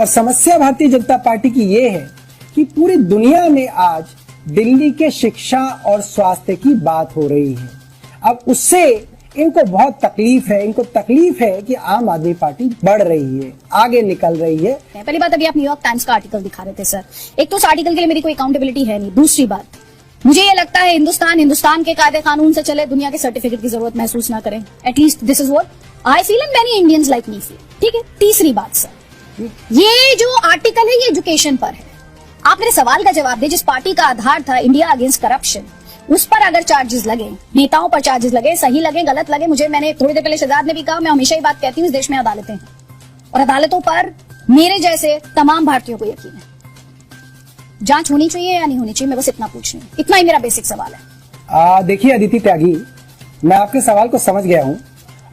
और समस्या भारतीय जनता पार्टी की ये है कि पूरी दुनिया में आज दिल्ली के शिक्षा और स्वास्थ्य की बात हो रही है। अब उससे इनको बहुत तकलीफ है, इनको तकलीफ है कि आम आदमी पार्टी बढ़ रही है, आगे निकल रही है। पहली बात, अभी आप न्यूयॉर्क टाइम्स का आर्टिकल दिखा रहे थे सर, एक तो उस आर्टिकल के लिए मेरी कोई अकाउंटेबिलिटी है नहीं। दूसरी बात, मुझे ये लगता है हिंदुस्तान के कायदे कानून से चले, दुनिया के सर्टिफिकेट की जरूरत महसूस ना करें। At least this is what I feel and many Indians like me feel. ठीक है। तीसरी बात सर, ये जो आर्टिकल है ये एजुकेशन पर है। आप मेरे सवाल का जवाब दे, जिस पार्टी का आधार था इंडिया अगेंस्ट करप्शन, उस पर अगर चार्जेस लगे, नेताओं पर चार्जेस लगे, सही लगे गलत लगे, मैंने थोड़ी देर पहले शहजाद ने भी कहा, मैं हमेशा ही बात कहती हूँ, इस देश में अदालतें हैं और अदालतों पर मेरे जैसे तमाम भारतीयों को यकीन है। जांच होनी चाहिए या नहीं होनी चाहिए, मैं बस इतना पूछ रही हूँ, इतना ही मेरा बेसिक सवाल है। देखिए अदिति त्यागी, मैं आपके सवाल को समझ गया हूँ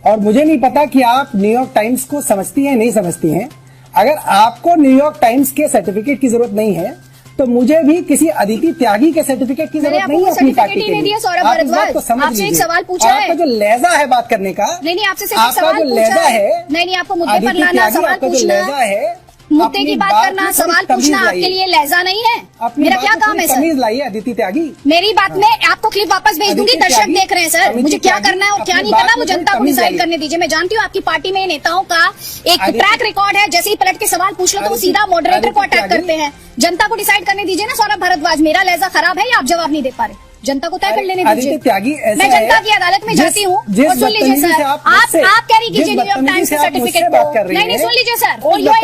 और मुझे नहीं पता कि आप न्यूयॉर्क टाइम्स को समझती हैं नहीं समझती हैं। अगर आपको न्यूयॉर्क टाइम्स के सर्टिफिकेट की जरूरत नहीं है तो मुझे भी किसी अदिति त्यागी के सर्टिफिकेट की जरूरत नहीं है अपनी पार्टी के लिए। आप इस बात को समझ लीजिए। एक सवाल पूछा है, आपका जो लहजा है बात करने का, नहीं आपसे सिर्फ सवाल पूछा है, नहीं आपको मुद्दे पर लाना, सवाल पूछना है, मुद्दे की बात करना, सवाल पूछना आपके लिए लहजा नहीं है। मेरा क्या काम है सर? तमीज लाइए अदिति त्यागी। मेरी बात में आपको क्लिप वापस भेज दूंगी, दर्शक देख रहे हैं सर, मुझे क्या करना है और क्या नहीं करना वो जनता को डिसाइड करने दीजिए। मैं जानती हूँ आपकी पार्टी में नेताओं का एक ट्रैक रिकॉर्ड है, जैसे ही पलट के सवाल पूछ लो तो वो सीधा मॉडरेटर को अटैक करते हैं। जनता को डिसाइड करने दीजिए ना सौरभ भारद्वाज, मेरा लहजा खराब है या आप जवाब नहीं दे पा रहे? जनता को तय कर लेने दीजिए। त्यागी, मैं जनता की अदालत में जाती हूँ। सुन लीजिए सर, आप कैरी कीजिए न्यूयॉर्क टाइम्स के सर्टिफिकेट को। नहीं सुन लीजिए सर, फॉर योर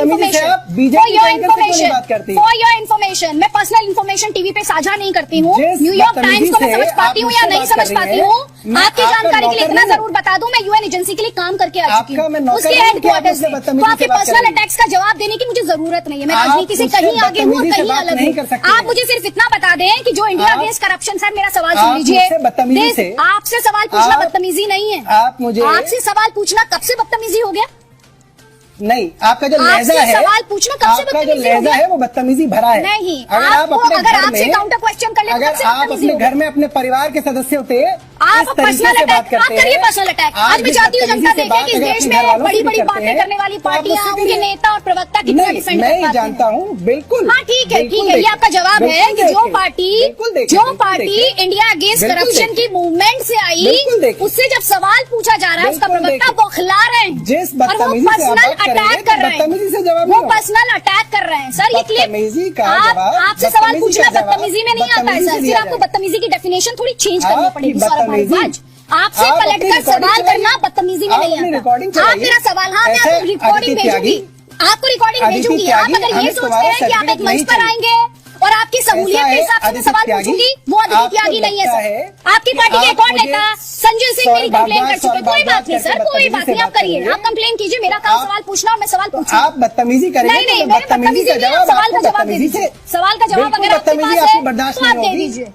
इन्फॉर्मेशन, मैं पर्सनल इन्फॉर्मेशन टीवी पे साझा नहीं करती हूँ। न्यूयॉर्क टाइम्स को मैं समझ पाती हूँ या नहीं समझ पाती हूँ, आपकी जानकारी के लिए इतना जरूर बता दूं, मैं यूएन एजेंसी के लिए काम करके आ चुकी हूँ, उसके हेडक्वार्टर्स में। तो आपके पर्सनल अटैक्स का जवाब देने की मुझे जरूरत नहीं है। मैं राजनीति से कहीं आगे हूँ और कहीं अलग हूँ। आप मुझे सिर्फ इतना बता दें कि जो इंडिया अगेंस्ट करप्शन, सर मेरा सवाल सुन लीजिए। आपसे सवाल पूछना बदतमीजी नहीं है। आपसे सवाल पूछना कब से बदतमीजी हो गया? नहीं, आपका जो लहजा है, सवाल पूछना कब से बदतमीजी हो गया? है वो बदतमीजी भरा है। नहीं, अगर आपसे काउंटर क्वेश्चन कर ले, अगर आप अपने घर में अपने परिवार के सदस्य होते, आप पर्सनल अटैक करिए, पर्सनल अटैक। आज मैं चाहती हूँ जनता देखे कि इस देश में बड़ी बड़ी बातें करने वाली पार्टियां, उनके नेता और प्रवक्ता कितना डिफेंड करते हैं। मैं जानता हूँ, बिल्कुल। हाँ ठीक है, ये आपका जवाब है कि जो पार्टी इंडिया अगेंस्ट करप्शन की मूवमेंट से आई, उससे जब सवाल पूछा जा रहा है उसका प्रवक्ता बौखला रहे हैं और वो पर्सनल अटैक कर रहे हैं, वो पर्सनल अटैक कर रहे हैं। सर ये क्लिप आपसे सवाल पूछना बदतमीजी में नहीं आता है सर, फिर आपको बदतमीजी की डेफिनेशन थोड़ी चेंज करनी पड़ेगी सौरभ भारद्वाज। आपसे पलटकर सवाल करना बदतमीजी में नहीं आता। आप मेरा सवाल, हाँ मैं आपको रिकॉर्डिंग भेजूंगी, आपको रिकॉर्डिंग भेजूंगी। आप अगर ये सोचते हैं कि आप एक मंच पर आएंगे और आपकी सहूलियत के हिसाब से मैं सवाल पूछूंगी, वो अदिति त्यागी नहीं है सर। आपकी पार्टी के एक और नेता संजय सिंह मेरी कंप्लेन कर चुके। कोई बात नहीं सर, कोई बात नहीं, आप करिए, आप कंप्लेन कीजिए, मेरा काम सवाल पूछना और मैं सवाल पूछूं। आप बदतमीजी करेंगे? नहीं, बदतमीजी का जवाब, सवाल का जवाब दे दीजिए। सवाल का जवाब अगर आपके पास है तो आप दे दीजिए,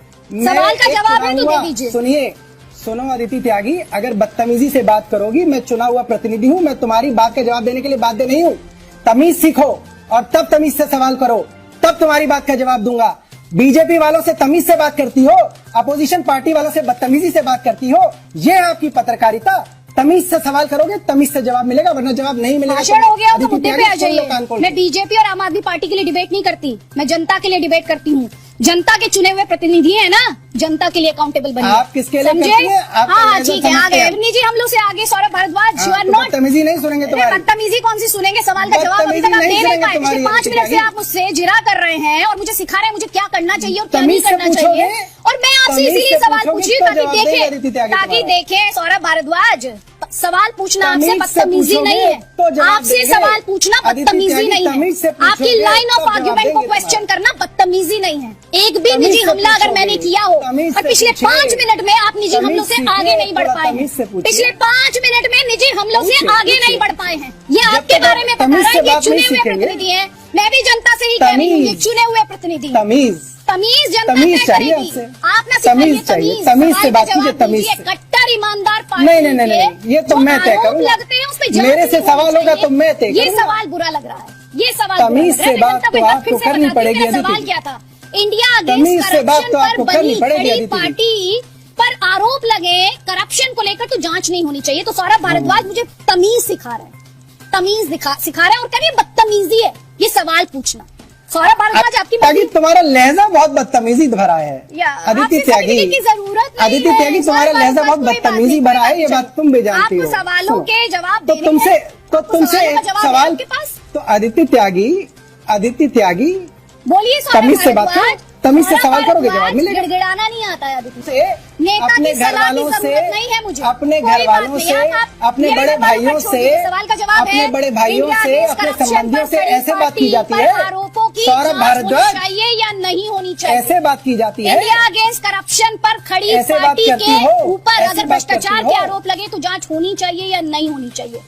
सवाल का जवाब है तो दे दीजिए। सुनो अदिति त्यागी, अगर बदतमीजी से बात करोगी, मैं चुना हुआ प्रतिनिधि हूँ, मैं तुम्हारी बात का जवाब देने के लिए बाध्य नहीं हूँ। तमीज सीखो और तब तमीज से सवाल करो, तब तुम्हारी बात का जवाब दूंगा। बीजेपी वालों से तमीज से बात करती हो, अपोजिशन पार्टी वालों से बदतमीजी से बात करती हो, ये है आपकी पत्रकारिता। तमीज से सवाल करोगे, तमीज से जवाब मिलेगा, वरना जवाब नहीं मिलेगा। भाषण हो गया तो मुद्दे पे आ जाइए। मैं बीजेपी और आम आदमी पार्टी के लिए डिबेट नहीं करती, मैं जनता के लिए डिबेट करती हूँ। जनता के चुने हुए प्रतिनिधि है ना, जनता के लिए अकाउंटेबल बनिए। आप किसके लिए करती हैं? हाँ ठीक है, आगे निजी हमलों से आगे Saurabh Bharadwaj, you are not. बदतमीजी नहीं सुनेंगे तुम्हारी। बदतमीजी कौन सी सुनेंगे? सवाल का जवाब अभी तक आप दे नहीं पाए। पिछले 5 मिनट से आप मुझसे जिरा कर रहे हैं और मुझे सिखा रहे हैं मुझे क्या करना चाहिए और क्या नहीं करना चाहिए। और मैं आपसे इसीलिए सवाल पूछ रही हूँ ताकि देखें सौरभ भारद्वाज, सवाल पूछना आपसे बदतमीजी नहीं है, आपसे सवाल पूछना बदतमीजी नहीं है, आपकी लाइन ऑफ आर्ग्यूमेंट को क्वेश्चन करना बदतमीजी नहीं है। एक भी निजी हमला अगर मैंने किया हो और पिछले 5 मिनट में आप निजी हमलों से आगे नहीं बढ़ पाए हैं, पिछले 5 मिनट में निजी हमलों से आगे नहीं बढ़ पाए हैं, ये आपके बारे में बता रहा है। ये चुने हुए प्रतिनिधि हैं, मैं भी जनता से ही कह रही हूँ, ये चुने हुए प्रतिनिधि। तमीज जनता तय करेगी, आप ना सिखाइए तमीज से बात कीजिए, तमीज से। कट्टर ईमानदार पार्टी नहीं, ये तो मैं तय करूंगा, लगते हैं उसमें मेरे से सवाल होगा तो मैं तय करूंगा। ये सवाल बुरा लग रहा है, ये सवाल तमीज से बात तो आपको करनी पड़ेगी। सवाल क्या था? इंडिया अगेंस्ट करप्शन पर बनी खड़ी पार्टी पर आरोप लगे करप्शन को लेकर तो जांच नहीं होनी चाहिए। तो सौरभ भारद्वाज मुझे तमीज सिखा रहे हैं, तमीज सिखा रहे हैं और करिए बदतमीजी है ये सवाल। सवाल पूछना। सौरभ भारद्वाज आपकी त्यागी, तुम्हारा लहजा बहुत बदतमीजी भरा है। अदिति त्यागी की जरूरत नहीं अदिति त्यागी, तुम्हारा लहजा बहुत बदतमीजी भरा है, ये बात तुम भी जानती हो। आपको सवालों के जवाब तो तुमसे एक सवाल के पास तो अदिति त्यागी बोलिए तमीज से बात करो, तमीज से सवाल करोगे जवाब मिलेगा। गिड़गिड़ाना नहीं आता है अदिति से अपने घर वालों से, अपने घर वालों से, अपने बड़े भाइयों से, अपने बड़े भाइयों से, अपने संबंधियों से ऐसे बात की जाती है। सौरभ भारद्वाज, चाहिए या नहीं होनी चाहिए, ऐसे बात की जाती है। इंडिया अगेंस्ट करप्शन पर खड़ी ऐसे बात पार्टी करती के हो, ऊपर ऐसी अगर बात करती भ्रष्टाचार हो। के आरोप लगे तो जांच होनी चाहिए या नहीं होनी चाहिए।